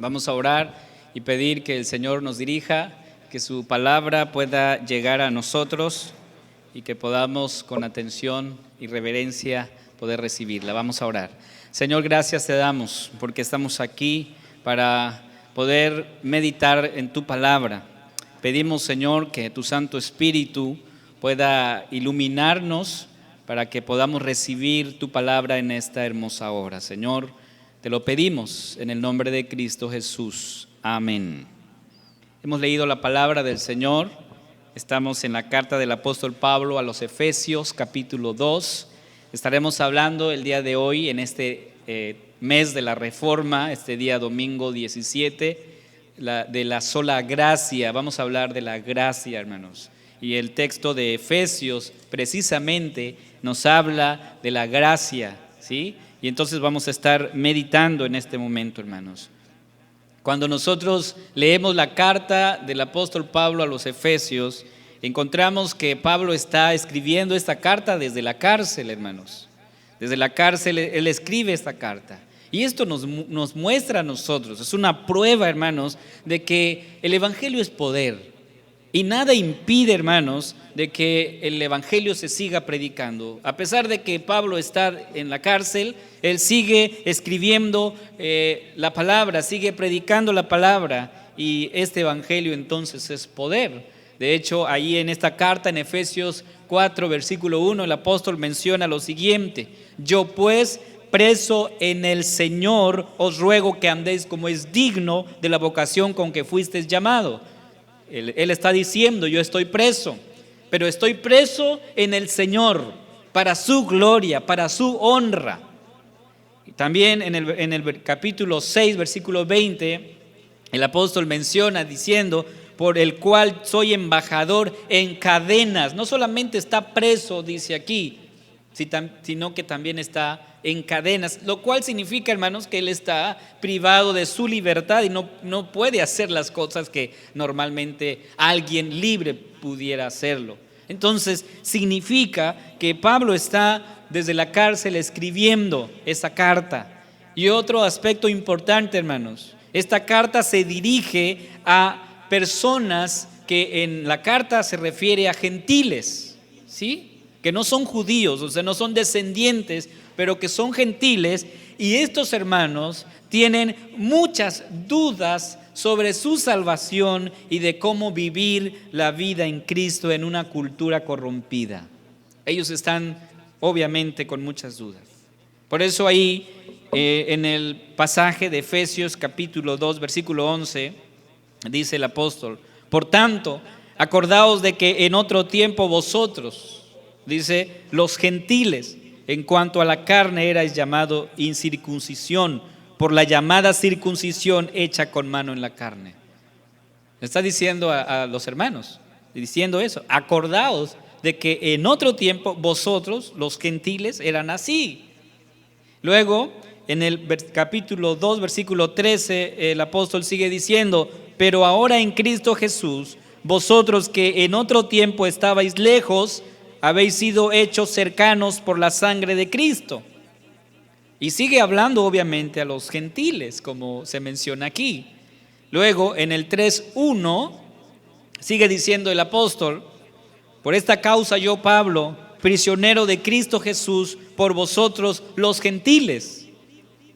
Vamos a orar y pedir que el Señor nos dirija, que su palabra pueda llegar a nosotros y que podamos con atención y reverencia poder recibirla. Vamos a orar. Señor, gracias te damos porque estamos aquí para poder meditar en tu palabra. Pedimos, Señor, que tu Santo Espíritu pueda iluminarnos para que podamos recibir tu palabra en esta hermosa hora. Señor, te lo pedimos en el nombre de Cristo Jesús. Amén. Hemos leído la palabra del Señor. Estamos en la carta del apóstol Pablo a los Efesios, capítulo 2. Estaremos hablando el día de hoy, en este mes de la Reforma, este día domingo 17, de la sola gracia. Vamos a hablar de la gracia, hermanos. Y el texto de Efesios precisamente nos habla de la gracia, ¿sí? Y entonces vamos a estar meditando en este momento, hermanos. Cuando nosotros leemos la carta del apóstol Pablo a los Efesios, encontramos que Pablo está escribiendo esta carta desde la cárcel, hermanos. Desde la cárcel él escribe esta carta. Y esto nos muestra a nosotros, es una prueba, hermanos, de que el evangelio es poder. Y nada impide, hermanos, de que el evangelio se siga predicando. A pesar de que Pablo está en la cárcel, él sigue escribiendo la palabra, sigue predicando la palabra, y este evangelio entonces es poder. De hecho, ahí en esta carta, en Efesios 4, versículo 1, el apóstol menciona lo siguiente: yo pues, preso en el Señor, os ruego que andéis como es digno de la vocación con que fuisteis llamado. Él está diciendo, yo estoy preso, pero estoy preso en el Señor, para su gloria, para su honra. Y también en el capítulo 6, versículo 20, el apóstol menciona diciendo, por el cual soy embajador en cadenas. No solamente está preso, dice aquí, sino que también está en cadenas, lo cual significa, hermanos, que él está privado de su libertad y no puede hacer las cosas que normalmente alguien libre pudiera hacerlo. Entonces significa que Pablo está desde la cárcel escribiendo esa carta. Y otro aspecto importante, hermanos, esta carta se dirige a personas que en la carta se refiere a gentiles, ¿sí? Que no son judíos, o sea, no son descendientes, pero que son gentiles, y estos hermanos tienen muchas dudas sobre su salvación y de cómo vivir la vida en Cristo en una cultura corrompida. Ellos están obviamente con muchas dudas. Por eso ahí en el pasaje de Efesios capítulo 2 versículo 11 dice el apóstol: por tanto, acordaos de que en otro tiempo vosotros, dice, los gentiles, en cuanto a la carne erais llamado incircuncisión por la llamada circuncisión hecha con mano en la carne. Está diciendo a los hermanos, diciendo eso: acordaos de que en otro tiempo vosotros, los gentiles, eran así. Luego, en el capítulo 2, versículo 13, el apóstol sigue diciendo: pero ahora en Cristo Jesús, vosotros que en otro tiempo estabais lejos, habéis sido hechos cercanos por la sangre de Cristo. Y sigue hablando obviamente a los gentiles, como se menciona aquí. Luego en el 3:1 sigue diciendo el apóstol: por esta causa yo, Pablo, prisionero de Cristo Jesús, por vosotros los gentiles.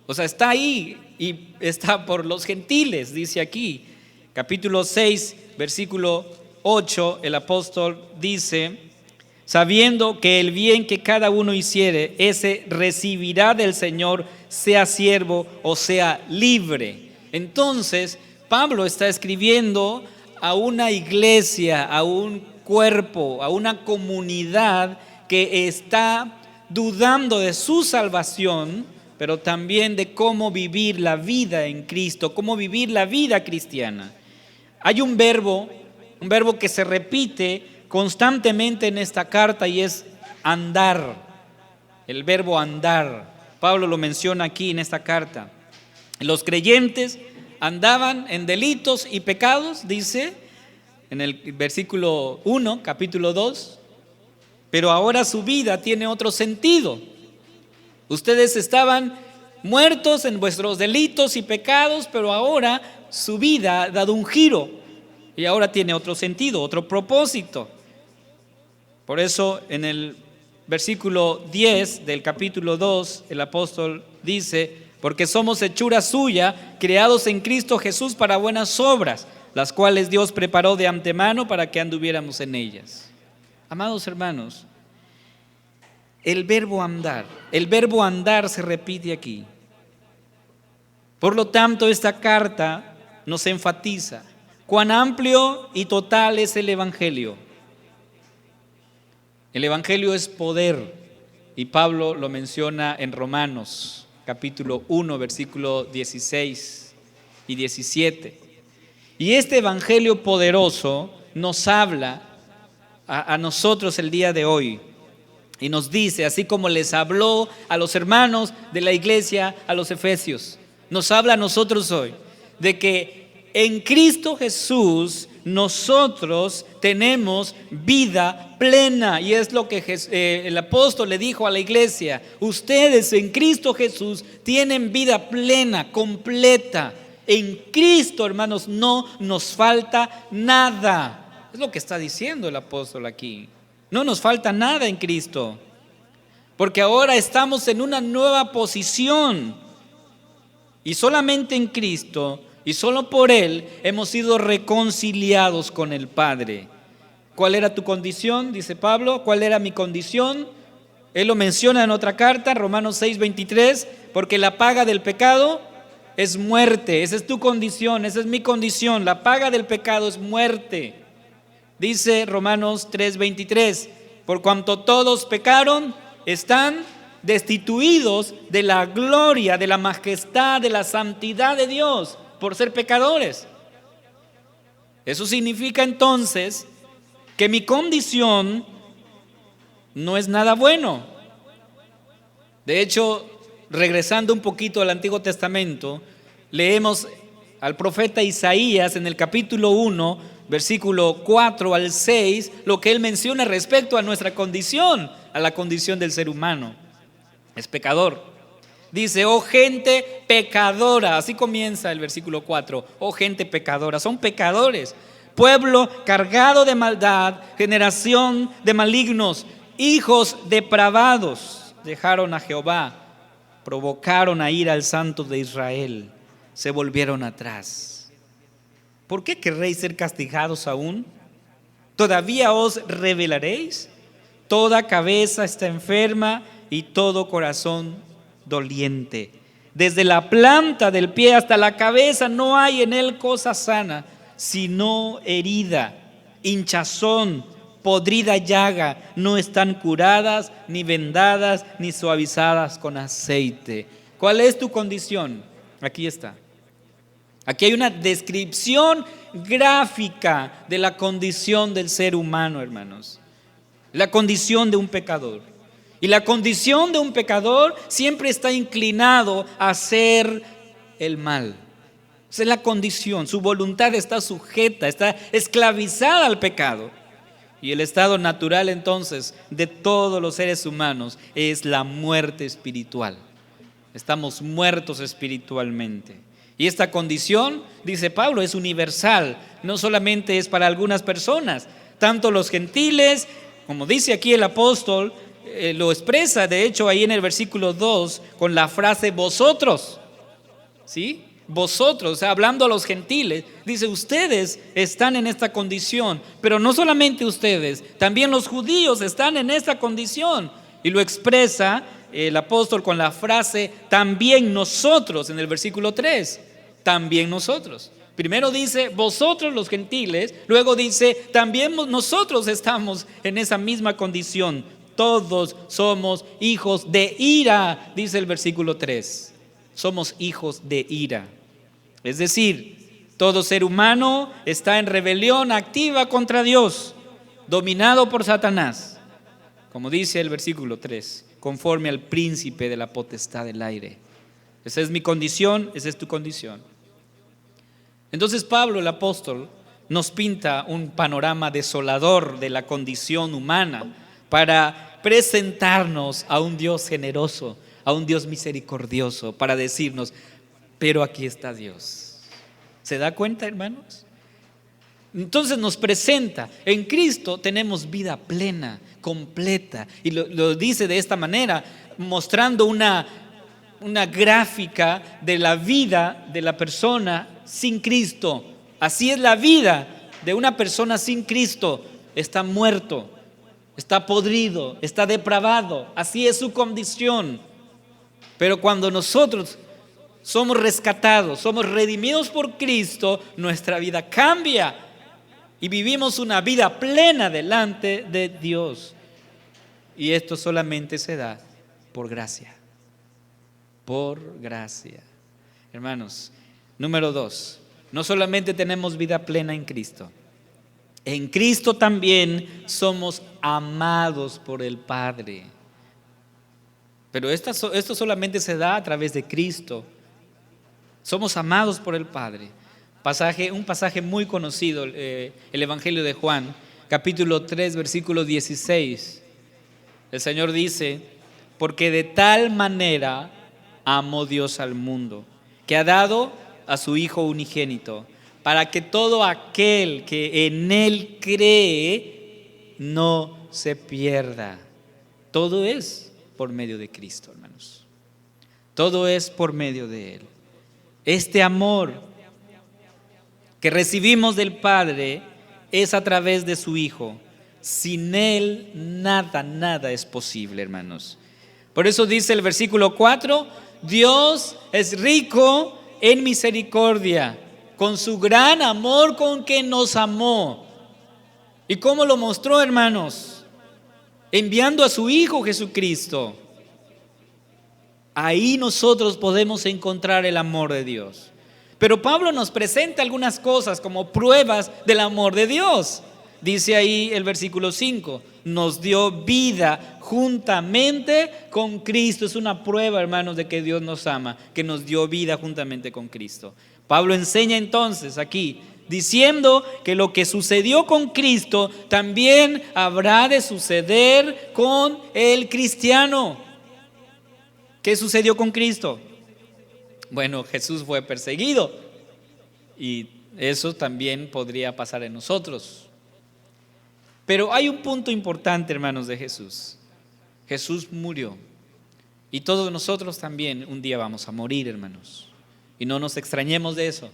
O sea, está ahí y está por los gentiles, dice aquí. Capítulo 6, versículo 8, el apóstol dice: sabiendo que el bien que cada uno hiciere, ese recibirá del Señor, sea siervo o sea libre. Entonces, Pablo está escribiendo a una iglesia, a un cuerpo, a una comunidad que está dudando de su salvación, pero también de cómo vivir la vida en Cristo, cómo vivir la vida cristiana. Hay un verbo que se repite constantemente en esta carta y es andar. El verbo andar, Pablo lo menciona aquí en esta carta. Los creyentes andaban en delitos y pecados, dice en el versículo 1, capítulo 2, pero ahora su vida tiene otro sentido. Ustedes estaban muertos en vuestros delitos y pecados, pero ahora su vida ha dado un giro y ahora tiene otro sentido, otro propósito. Por eso en el versículo 10 del capítulo 2, el apóstol dice: porque somos hechura suya, creados en Cristo Jesús para buenas obras, las cuales Dios preparó de antemano para que anduviéramos en ellas. Amados hermanos, el verbo andar se repite aquí. Por lo tanto, esta carta nos enfatiza cuán amplio y total es el Evangelio. El Evangelio es poder, y Pablo lo menciona en Romanos capítulo 1, versículo 16 y 17. Y este Evangelio poderoso nos habla a nosotros el día de hoy y nos dice, así como les habló a los hermanos de la iglesia, a los efesios, nos habla a nosotros hoy de que en Cristo Jesús nosotros tenemos vida plena, y es lo que el apóstol le dijo a la iglesia: ustedes en Cristo Jesús tienen vida plena, completa. En Cristo, hermanos, no nos falta nada. Es lo que está diciendo el apóstol aquí. No nos falta nada en Cristo, porque ahora estamos en una nueva posición, y solamente en Cristo y solo por Él hemos sido reconciliados con el Padre. ¿Cuál era tu condición? Dice Pablo. ¿Cuál era mi condición? Él lo menciona en otra carta, Romanos 6:23, porque la paga del pecado es muerte. Esa es tu condición, esa es mi condición. La paga del pecado es muerte. Dice Romanos 3:23, por cuanto todos pecaron, están destituidos de la gloria, de la majestad, de la santidad de Dios, por ser pecadores. Eso significa entonces que mi condición no es nada bueno. De hecho, regresando un poquito al Antiguo Testamento, leemos al profeta Isaías en el capítulo 1, versículo 4 al 6, lo que él menciona respecto a nuestra condición, a la condición del ser humano. Es pecador. Dice: oh gente pecadora, así comienza el versículo 4, oh gente pecadora, son pecadores, pueblo cargado de maldad, generación de malignos, hijos depravados, dejaron a Jehová, provocaron a ira al Santo de Israel, se volvieron atrás. ¿Por qué querréis ser castigados aún? ¿Todavía os rebelaréis? Toda cabeza está enferma y todo corazón doliente. Desde la planta del pie hasta la cabeza no hay en él cosa sana, sino herida, hinchazón, podrida llaga. No están curadas, ni vendadas, ni suavizadas con aceite. ¿Cuál es tu condición? Aquí está. Aquí hay una descripción gráfica de la condición del ser humano, hermanos. La condición de un pecador. Y la condición de un pecador siempre está inclinado a hacer el mal. Esa es la condición. Su voluntad está sujeta, está esclavizada al pecado. Y el estado natural entonces de todos los seres humanos es la muerte espiritual. Estamos muertos espiritualmente. Y esta condición, dice Pablo, es universal. No solamente es para algunas personas, tanto los gentiles, como dice aquí el apóstol, lo expresa de hecho ahí en el versículo 2 con la frase vosotros, ¿sí? Vosotros, o sea, hablando a los gentiles, dice: ustedes están en esta condición, pero no solamente ustedes, también los judíos están en esta condición. Y lo expresa el apóstol con la frase también nosotros en el versículo 3, también nosotros. Primero dice vosotros los gentiles, luego dice también nosotros estamos en esa misma condición. Todos somos hijos de ira, dice el versículo 3. Somos hijos de ira. Es decir, todo ser humano está en rebelión activa contra Dios, dominado por Satanás, como dice el versículo 3, conforme al príncipe de la potestad del aire. Esa es mi condición, esa es tu condición. Entonces Pablo, el apóstol, nos pinta un panorama desolador de la condición humana para presentarnos a un Dios generoso, a un Dios misericordioso para decirnos, pero aquí está Dios. ¿Se da cuenta, hermanos? Entonces nos presenta, en Cristo tenemos vida plena, completa, y lo dice de esta manera, mostrando una gráfica de la vida de la persona sin Cristo. Así es la vida de una persona sin Cristo. Está muerto, está podrido, está depravado. Así es su condición. Pero cuando nosotros somos rescatados, somos redimidos por Cristo, nuestra vida cambia y vivimos una vida plena delante de Dios. Y esto solamente se da por gracia. Por gracia. Hermanos, número 2, no solamente tenemos vida plena en Cristo, en Cristo también somos amados por el Padre. Pero esto solamente se da a través de Cristo. Somos amados por el Padre. Un pasaje muy conocido, el Evangelio de Juan, capítulo 3, versículo 16. El Señor dice, porque de tal manera amó Dios al mundo, que ha dado a su Hijo unigénito, para que todo aquel que en Él cree no se pierda. Todo es por medio de Cristo, hermanos. Todo es por medio de Él. Este amor que recibimos del Padre es a través de su Hijo. Sin Él nada es posible, hermanos. Por eso dice el versículo 4, Dios es rico en misericordia, con su gran amor con que nos amó. ¿Y cómo lo mostró, hermanos? Enviando a su Hijo Jesucristo. Ahí nosotros podemos encontrar el amor de Dios. Pero Pablo nos presenta algunas cosas como pruebas del amor de Dios. Dice ahí el versículo 5, nos dio vida juntamente con Cristo. Es una prueba, hermanos, de que Dios nos ama, que nos dio vida juntamente con Cristo. Pablo enseña entonces aquí, diciendo que lo que sucedió con Cristo también habrá de suceder con el cristiano. ¿Qué sucedió con Cristo? Bueno, Jesús fue perseguido y eso también podría pasar en nosotros. Pero hay un punto importante, hermanos, de Jesús. Jesús murió y todos nosotros también un día vamos a morir, hermanos. Y no nos extrañemos de eso.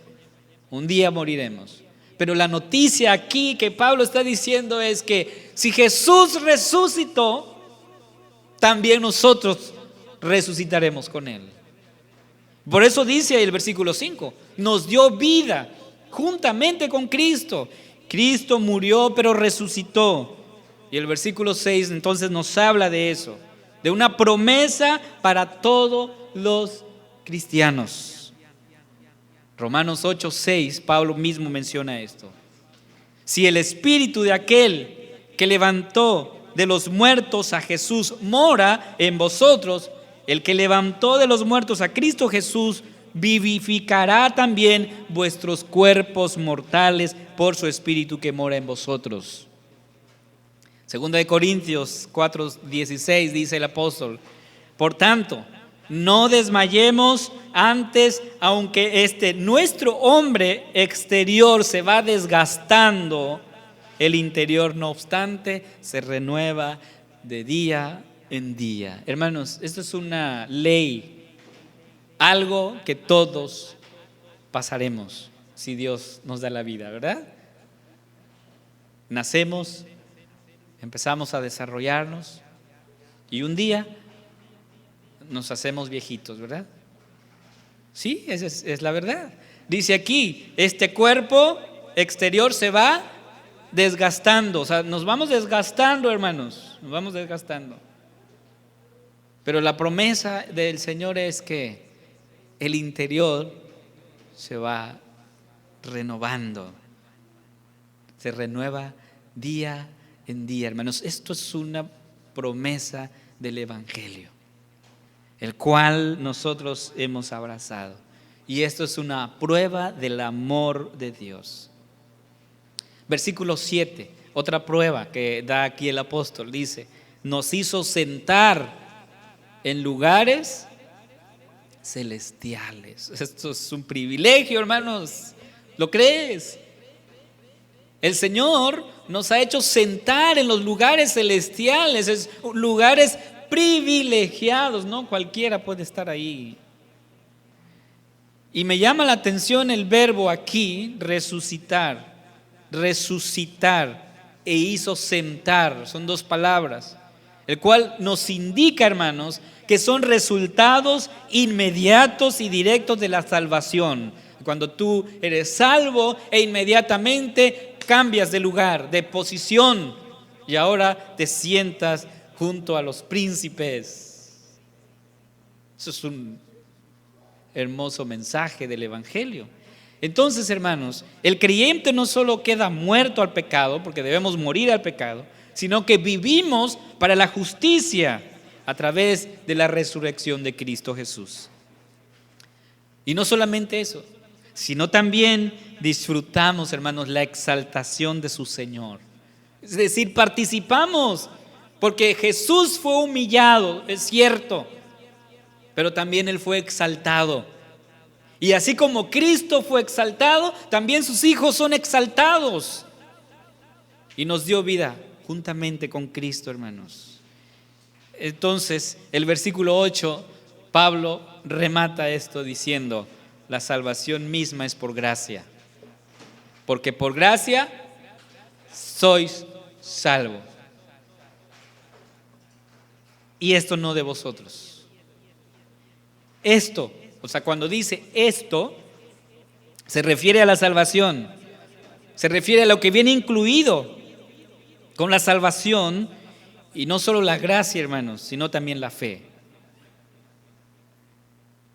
Un día moriremos. Pero la noticia aquí que Pablo está diciendo es que si Jesús resucitó, también nosotros resucitaremos con Él. Por eso dice ahí el versículo 5, nos dio vida juntamente con Cristo. Cristo murió pero resucitó. Y el versículo 6 entonces nos habla de eso, de una promesa para todos los cristianos. Romanos 8:6, Pablo mismo menciona esto. Si el espíritu de aquel que levantó de los muertos a Jesús mora en vosotros, el que levantó de los muertos a Cristo Jesús vivificará también vuestros cuerpos mortales por su espíritu que mora en vosotros. Segunda de Corintios 4:16 dice el apóstol, por tanto, no desmayemos antes, aunque nuestro hombre exterior se va desgastando, el interior no obstante se renueva de día en día. Hermanos, esto es una ley, algo que todos pasaremos si Dios nos da la vida, ¿verdad? Nacemos, empezamos a desarrollarnos y un día nos hacemos viejitos, ¿verdad? Sí, esa es la verdad. Dice aquí, este cuerpo exterior se va desgastando, o sea, nos vamos desgastando, hermanos, nos vamos desgastando. Pero la promesa del Señor es que el interior se va renovando, se renueva día en día, hermanos. Esto es una promesa del Evangelio, el cual nosotros hemos abrazado. Y esto es una prueba del amor de Dios. Versículo 7, otra prueba que da aquí el apóstol, dice, nos hizo sentar en lugares celestiales. Esto es un privilegio, hermanos. ¿Lo crees? El Señor nos ha hecho sentar en los lugares celestiales, es lugares privilegiados, no cualquiera puede estar ahí. Y me llama la atención el verbo aquí, resucitar, e hizo sentar, son dos palabras, el cual nos indica, hermanos, que son resultados inmediatos y directos de la salvación. Cuando tú eres salvo e inmediatamente cambias de lugar, de posición, y ahora te sientas junto a los príncipes. Eso es un hermoso mensaje del Evangelio. Entonces, hermanos, el creyente no solo queda muerto al pecado, porque debemos morir al pecado, sino que vivimos para la justicia a través de la resurrección de Cristo Jesús. Y no solamente eso, sino también disfrutamos, hermanos, la exaltación de su Señor. Es decir, participamos, porque Jesús fue humillado, es cierto, pero también Él fue exaltado. Y así como Cristo fue exaltado, también sus hijos son exaltados. Y nos dio vida juntamente con Cristo, hermanos. Entonces, el versículo 8, Pablo remata esto diciendo: la salvación misma es por gracia, porque por gracia sois salvos. Y esto no de vosotros. Esto, o sea, cuando dice esto, se refiere a la salvación, se refiere a lo que viene incluido con la salvación, y no solo la gracia, hermanos, sino también la fe.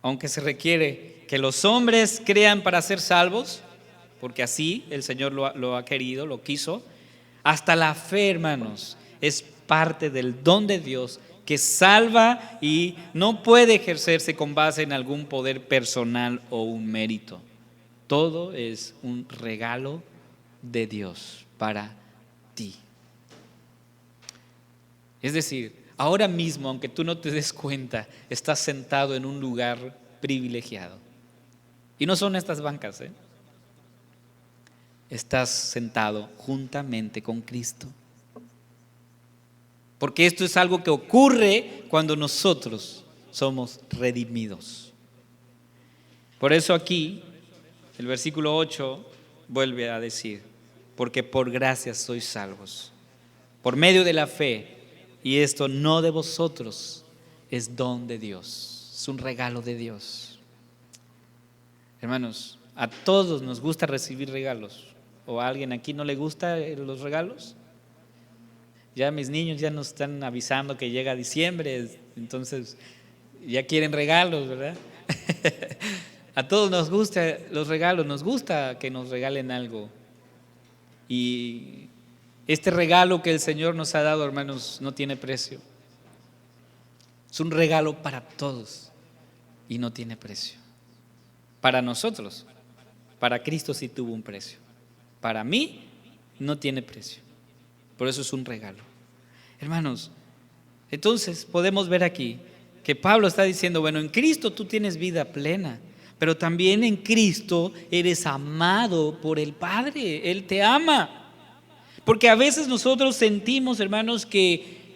Aunque se requiere que los hombres crean para ser salvos, porque así el Señor lo ha querido, lo quiso, hasta la fe, hermanos, es parte del don de Dios que salva y no puede ejercerse con base en algún poder personal o un mérito. Todo es un regalo de Dios para ti. Es decir, ahora mismo, aunque tú no te des cuenta, estás sentado en un lugar privilegiado. Y no son estas bancas, Estás sentado juntamente con Cristo. Porque esto es algo que ocurre cuando nosotros somos redimidos. Por eso aquí, el versículo 8 vuelve a decir: porque por gracia sois salvos, por medio de la fe, y esto no de vosotros, es don de Dios, es un regalo de Dios. Hermanos, a todos nos gusta recibir regalos. ¿O a alguien aquí no le gustan los regalos? Ya mis niños ya nos están avisando que llega diciembre, entonces ya quieren regalos, ¿verdad? A todos nos gustan los regalos, nos gusta que nos regalen algo. Y este regalo que el Señor nos ha dado, hermanos, no tiene precio. Es un regalo para todos y no tiene precio. Para nosotros, para Cristo sí tuvo un precio. Para mí no tiene precio. Por eso es un regalo. Hermanos, entonces podemos ver aquí que Pablo está diciendo: bueno, en Cristo tú tienes vida plena, pero también en Cristo eres amado por el Padre. Él te ama. Porque a veces nosotros sentimos, hermanos, que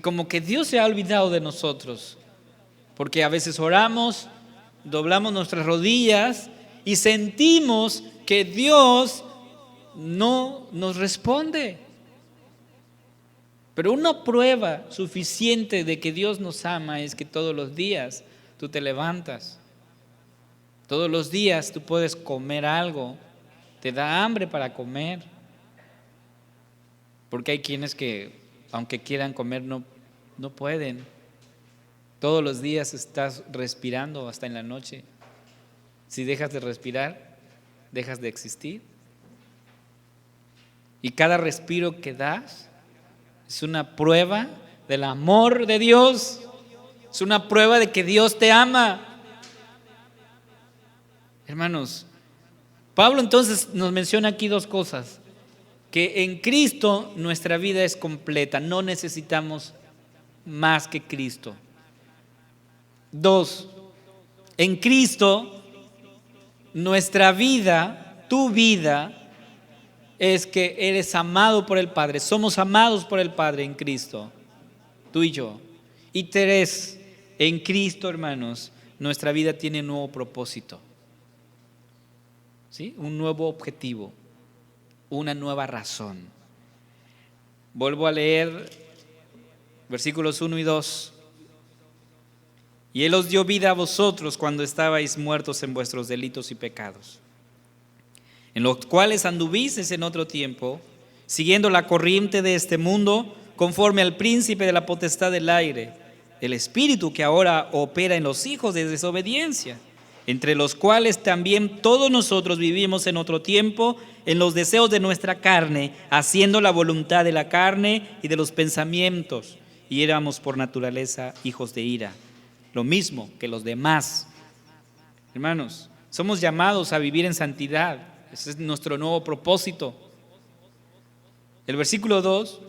como que Dios se ha olvidado de nosotros. Porque a veces oramos, doblamos nuestras rodillas y sentimos que Dios no nos responde. Pero una prueba suficiente de que Dios nos ama es que todos los días tú te levantas. Todos los días tú puedes comer algo, te da hambre para comer. Porque hay quienes que, aunque quieran comer, no pueden. Todos los días estás respirando hasta en la noche. Si dejas de respirar, dejas de existir. Y cada respiro que das es una prueba del amor de Dios. Es una prueba de que Dios te ama. Hermanos, Pablo entonces nos menciona aquí dos cosas: que en Cristo nuestra vida es completa, no necesitamos más que Cristo. 2, en Cristo, nuestra vida, tu vida, es que eres amado por el Padre. Somos amados por el Padre en Cristo, tú y yo. Y 3, en Cristo, hermanos, nuestra vida tiene un nuevo propósito, ¿sí? Un nuevo objetivo, una nueva razón. Vuelvo a leer versículos 1 y 2. Y Él os dio vida a vosotros cuando estabais muertos en vuestros delitos y pecados, en los cuales anduvisteis en otro tiempo, siguiendo la corriente de este mundo, conforme al príncipe de la potestad del aire, el espíritu que ahora opera en los hijos de desobediencia, entre los cuales también todos nosotros vivimos en otro tiempo, en los deseos de nuestra carne, haciendo la voluntad de la carne y de los pensamientos, y éramos por naturaleza hijos de ira, lo mismo que los demás. Hermanos, somos llamados a vivir en santidad. Ese es nuestro nuevo propósito. El versículo 2,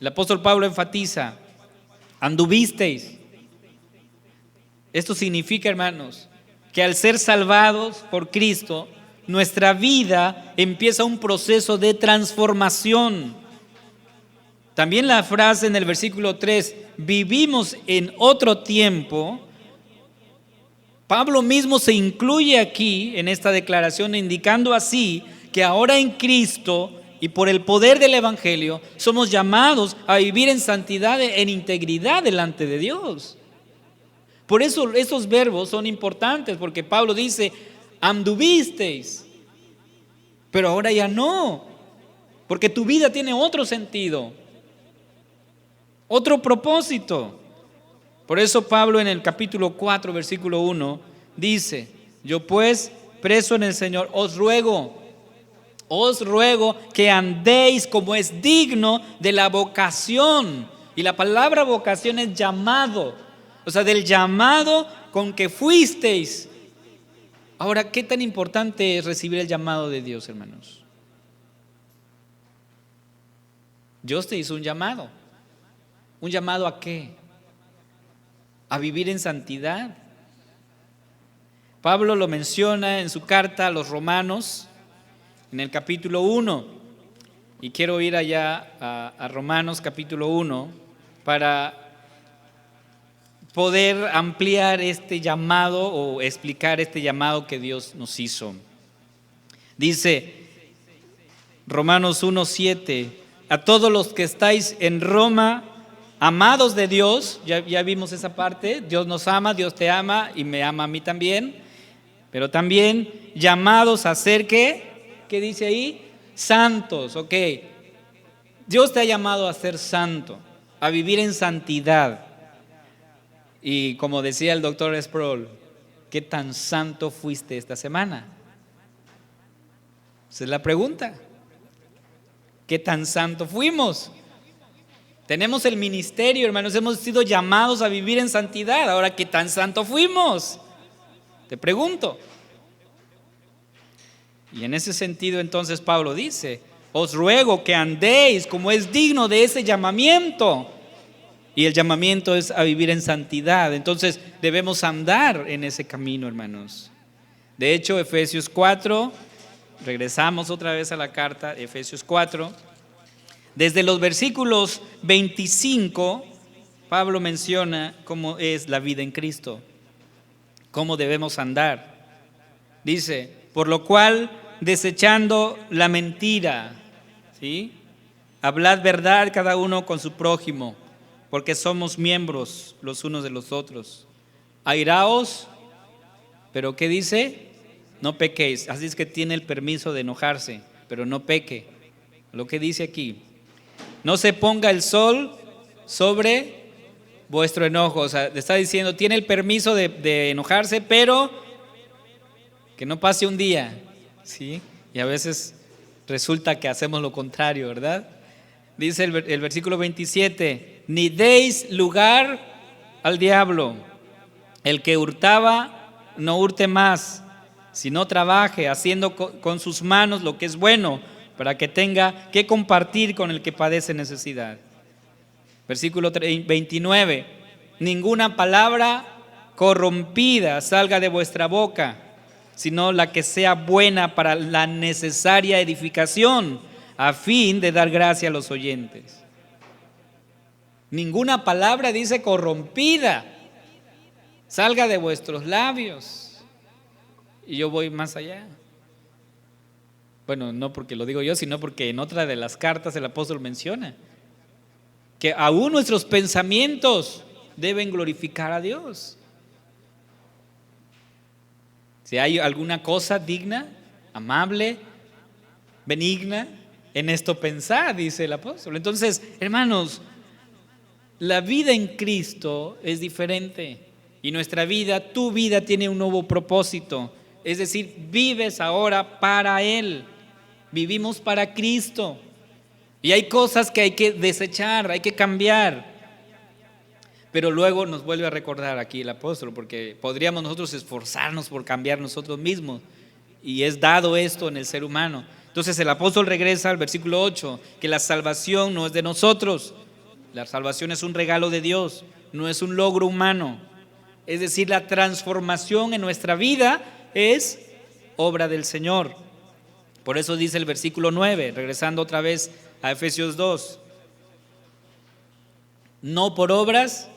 el apóstol Pablo enfatiza: anduvisteis. Esto significa, hermanos, que al ser salvados por Cristo, nuestra vida empieza un proceso de transformación. También la frase en el versículo 3, vivimos en otro tiempo. Pablo mismo se incluye aquí en esta declaración, indicando así que ahora en Cristo y por el poder del Evangelio somos llamados a vivir en santidad, en integridad delante de Dios. Por eso estos verbos son importantes, porque Pablo dice: anduvisteis, pero ahora ya no, porque tu vida tiene otro sentido, otro propósito. Por eso Pablo en el capítulo 4, versículo 1, dice: yo pues, preso en el Señor, os ruego que andéis como es digno de la vocación. Y la palabra vocación es llamado, o sea, del llamado con que fuisteis. Ahora, ¿qué tan importante es recibir el llamado de Dios, hermanos? Dios te hizo un llamado. ¿Un llamado a qué? A vivir en santidad. Pablo lo menciona en su carta a los Romanos, en el capítulo 1. Y quiero ir allá a Romanos capítulo 1 para poder ampliar este llamado o explicar este llamado que Dios nos hizo. Dice Romanos 1:7: a todos los que estáis en Roma, amados de Dios. Ya vimos esa parte. Dios nos ama, Dios te ama y me ama a mí también. Pero también llamados a ser ¿qué? ¿Qué dice ahí? Santos, ok. Dios te ha llamado a ser santo, a vivir en santidad. Y como decía el doctor Sproul, ¿qué tan santo fuiste esta semana? Esa es la pregunta. ¿Qué tan santo fuimos? Tenemos el ministerio, hermanos, hemos sido llamados a vivir en santidad. Ahora, ¿qué tan santo fuimos? Te pregunto. Y en ese sentido, entonces, Pablo dice: os ruego que andéis como es digno de ese llamamiento. Y el llamamiento es a vivir en santidad. Entonces, debemos andar en ese camino, hermanos. De hecho, Efesios 4, regresamos otra vez a la carta, Efesios 4. Desde los versículos 25, Pablo menciona cómo es la vida en Cristo, cómo debemos andar. Dice: por lo cual, desechando la mentira, ¿sí? Hablad verdad cada uno con su prójimo, porque somos miembros los unos de los otros. Airaos, pero ¿qué dice? No pequéis. Así es que tiene el permiso de enojarse, pero no peque. Lo que dice aquí: no se ponga el sol sobre vuestro enojo. O sea, le está diciendo, tiene el permiso de enojarse, pero que no pase un día, ¿sí? Y a veces resulta que hacemos lo contrario, ¿verdad? Dice el versículo 27, ni deis lugar al diablo. El que hurtaba, no hurte más, sino trabaje, haciendo con sus manos lo que es bueno, para que tenga que compartir con el que padece necesidad. Versículo 29. Ninguna palabra corrompida salga de vuestra boca, sino la que sea buena para la necesaria edificación, a fin de dar gracia a los oyentes. Ninguna palabra, dice, corrompida salga de vuestros labios. Y yo voy más allá. Bueno, no porque lo digo yo, sino porque en otra de las cartas el apóstol menciona que aún nuestros pensamientos deben glorificar a Dios. Si hay alguna cosa digna, amable, benigna, en esto pensad, dice el apóstol. Entonces, hermanos, la vida en Cristo es diferente y nuestra vida, tu vida tiene un nuevo propósito. Es decir, vives ahora para Él, vivimos para Cristo y hay cosas que hay que desechar, hay que cambiar. Pero luego nos vuelve a recordar aquí el apóstol, porque podríamos nosotros esforzarnos por cambiar nosotros mismos y es dado esto en el ser humano. Entonces el apóstol regresa al versículo 8, que la salvación no es de nosotros, la salvación es un regalo de Dios, no es un logro humano. Es decir, la transformación en nuestra vida es obra del Señor. Por eso dice el versículo 9, regresando otra vez a Efesios 2, no por obras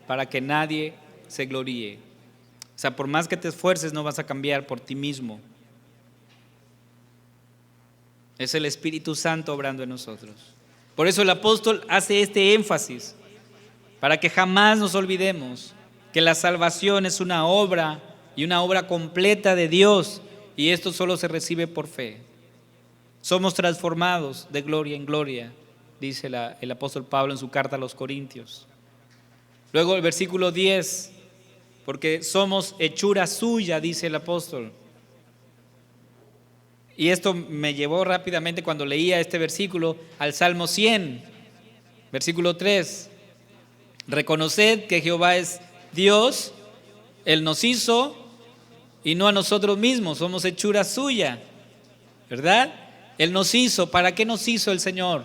para que nadie se gloríe. O sea, por más que te esfuerces no vas a cambiar por ti mismo. Es el Espíritu Santo obrando en nosotros. Por eso el apóstol hace este énfasis, para que jamás nos olvidemos que la salvación es una obra y una obra completa de Dios, y esto solo se recibe por fe. Somos transformados de gloria en gloria, dice el apóstol Pablo en su carta a los Corintios. Luego el versículo 10, porque somos hechura suya, dice el apóstol. Y esto me llevó rápidamente cuando leía este versículo al Salmo 100, versículo 3. Reconoced que Jehová es Dios, Él nos hizo y no a nosotros mismos, somos hechura suya, ¿verdad? Él nos hizo. ¿Para qué nos hizo el Señor?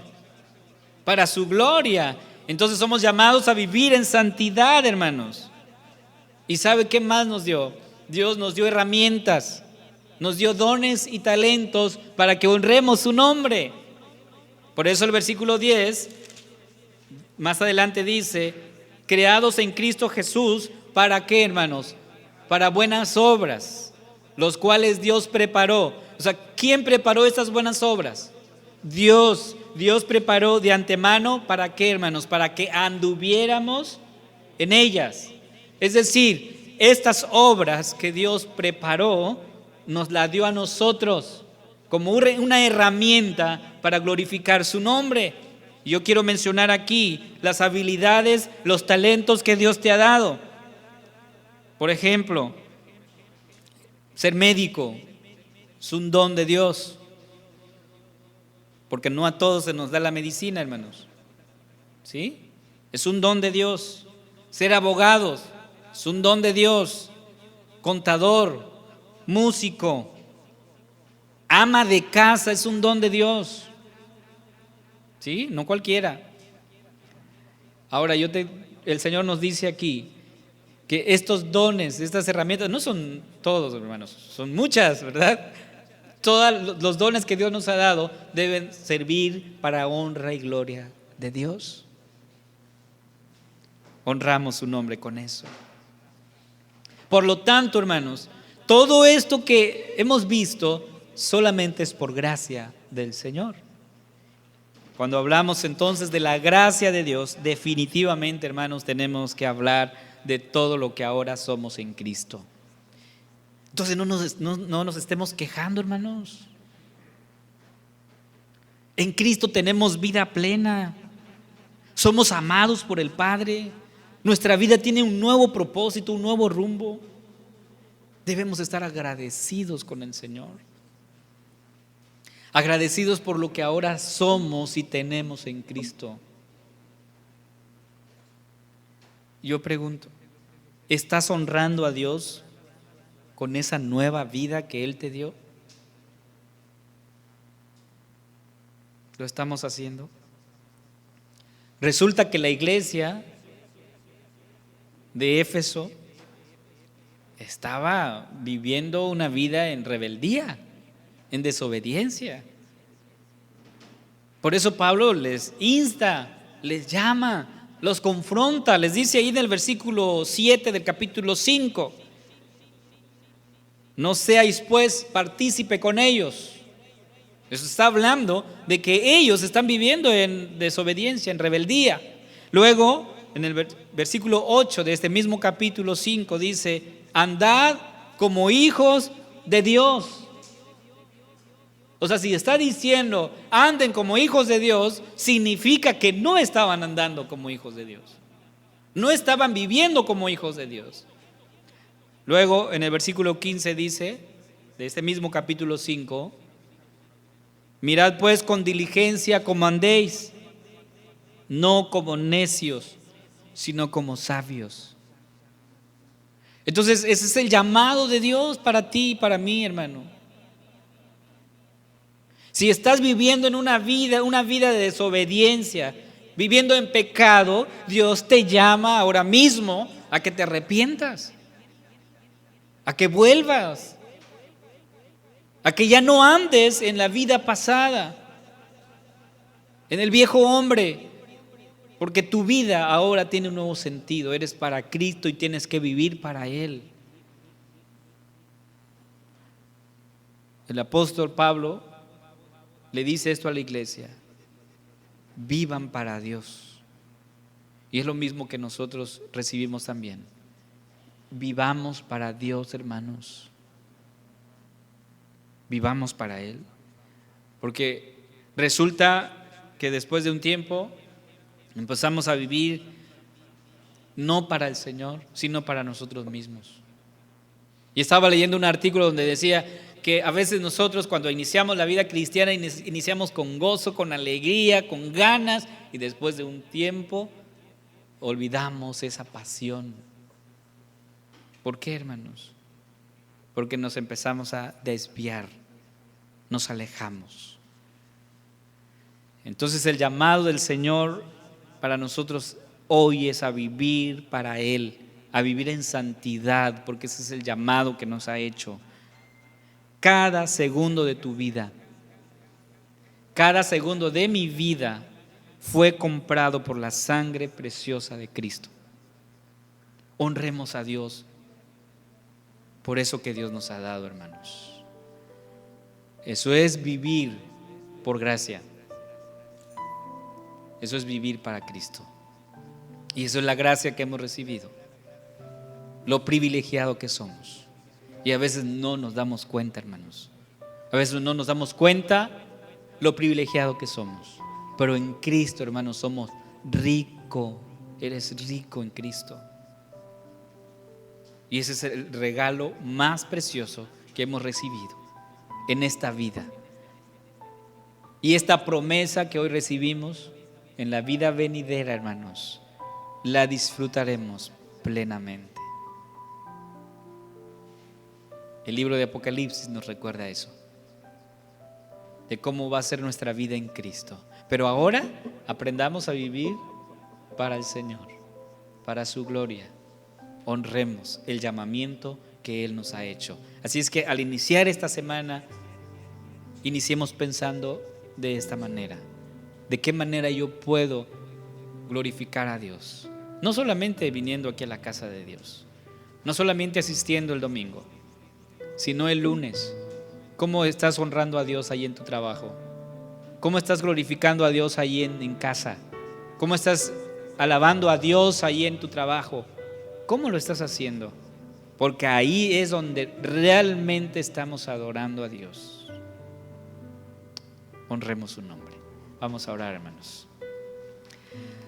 Para su gloria. Entonces somos llamados a vivir en santidad, hermanos. ¿Y sabe qué más nos dio? Dios nos dio herramientas, nos dio dones y talentos para que honremos su nombre. Por eso el versículo 10, más adelante dice, creados en Cristo Jesús, ¿para qué, hermanos? Para buenas obras, los cuales Dios preparó. O sea, ¿quién preparó estas buenas obras? Dios preparó de antemano, ¿para qué, hermanos? Para que anduviéramos en ellas. Es decir, estas obras que Dios preparó, nos las dio a nosotros como una herramienta para glorificar su nombre. Yo quiero mencionar aquí las habilidades, los talentos que Dios te ha dado. Por ejemplo, ser médico es un don de Dios, porque no a todos se nos da la medicina, hermanos. ¿Sí? Es un don de Dios. Ser abogados es un don de Dios. Contador, músico, ama de casa es un don de Dios. ¿Sí? No cualquiera. Ahora el Señor nos dice aquí que estos dones, estas herramientas, no son todos, hermanos, son muchas, ¿verdad? Todos los dones que Dios nos ha dado deben servir para honra y gloria de Dios. Honramos su nombre con eso. Por lo tanto, hermanos, todo esto que hemos visto solamente es por gracia del Señor. Cuando hablamos entonces de la gracia de Dios, definitivamente, hermanos, tenemos que hablar de todo lo que ahora somos en Cristo. Entonces no nos estemos quejando, hermanos. En Cristo tenemos vida plena. Somos amados por el Padre. Nuestra vida tiene un nuevo propósito, un nuevo rumbo. Debemos estar agradecidos con el Señor. Agradecidos por lo que ahora somos y tenemos en Cristo. Yo pregunto, ¿estás honrando a Dios con esa nueva vida que Él te dio? ¿Lo estamos haciendo? Resulta que la iglesia de Éfeso estaba viviendo una vida en rebeldía, en desobediencia. Por eso Pablo les insta, les llama, los confronta, les dice ahí en el versículo 7 del capítulo 5: no seáis pues partícipe con ellos. Eso está hablando de que ellos están viviendo en desobediencia, en rebeldía. Luego, en el versículo 8 de este mismo capítulo 5 dice: andad como hijos de Dios. O sea, si está diciendo anden como hijos de Dios, significa que no estaban andando como hijos de Dios, no estaban viviendo como hijos de Dios. Luego en el versículo 15 dice, de este mismo capítulo 5: mirad pues con diligencia cómo andéis, no como necios, sino como sabios. Entonces ese es el llamado de Dios para ti y para mí, hermano. Si estás viviendo en una vida de desobediencia, viviendo en pecado, Dios te llama ahora mismo a que te arrepientas, a que vuelvas, a que ya no andes en la vida pasada, en el viejo hombre, porque tu vida ahora tiene un nuevo sentido. Eres para Cristo y tienes que vivir para Él. El apóstol Pablo le dice esto a la iglesia: vivan para Dios. Y es lo mismo que nosotros recibimos también. Vivamos para Dios, hermanos. Vivamos para Él. Porque resulta que después de un tiempo empezamos a vivir no para el Señor, sino para nosotros mismos. Y estaba leyendo un artículo donde decía que a veces nosotros, cuando iniciamos la vida cristiana, iniciamos con gozo, con alegría, con ganas, y después de un tiempo olvidamos esa pasión. ¿Por qué, hermanos? Porque nos empezamos a desviar, nos alejamos. Entonces el llamado del Señor para nosotros hoy es a vivir para Él, a vivir en santidad, porque ese es el llamado que nos ha hecho. Cada segundo de tu vida, cada segundo de mi vida fue comprado por la sangre preciosa de Cristo. Honremos a Dios por eso que Dios nos ha dado, hermanos. Eso es vivir por gracia. Eso es vivir para Cristo. Y eso es la gracia que hemos recibido, lo privilegiado que somos. Y a veces no nos damos cuenta, hermanos. A veces no nos damos cuenta lo privilegiado que somos. Pero en Cristo, hermanos, somos ricos. Eres rico en Cristo. Y ese es el regalo más precioso que hemos recibido en esta vida. Y esta promesa que hoy recibimos en la vida venidera, hermanos, la disfrutaremos plenamente. El libro de Apocalipsis nos recuerda eso, de cómo va a ser nuestra vida en Cristo. Pero ahora aprendamos a vivir para el Señor, para su gloria. Honremos el llamamiento que Él nos ha hecho. Así es que al iniciar esta semana, iniciemos pensando de esta manera: ¿de qué manera yo puedo glorificar a Dios? No solamente viniendo aquí a la casa de Dios, no solamente asistiendo el domingo, sino el lunes. ¿Cómo estás honrando a Dios ahí en tu trabajo? ¿Cómo estás glorificando a Dios ahí en casa? ¿Cómo estás alabando a Dios ahí en tu trabajo? ¿Cómo lo estás haciendo? Porque ahí es donde realmente estamos adorando a Dios. Honremos su nombre. Vamos a orar, hermanos.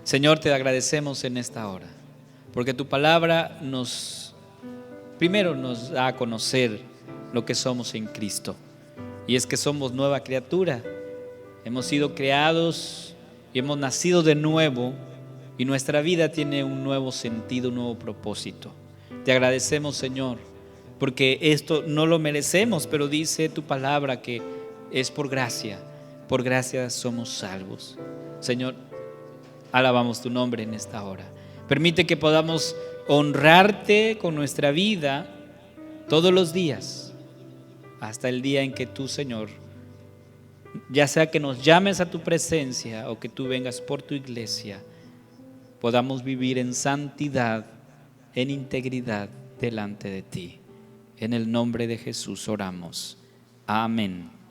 Señor, te agradecemos en esta hora, porque tu palabra primero nos da a conocer lo que somos en Cristo. Y es que somos nueva criatura. Hemos sido creados y hemos nacido de nuevo, y nuestra vida tiene un nuevo sentido, un nuevo propósito. Te agradecemos, Señor, porque esto no lo merecemos, pero dice tu palabra que es por gracia somos salvos. Señor, alabamos tu nombre en esta hora. Permite que podamos honrarte con nuestra vida todos los días, hasta el día en que tú, Señor, ya sea que nos llames a tu presencia o que tú vengas por tu iglesia, podamos vivir en santidad, en integridad delante de ti. En el nombre de Jesús oramos. Amén.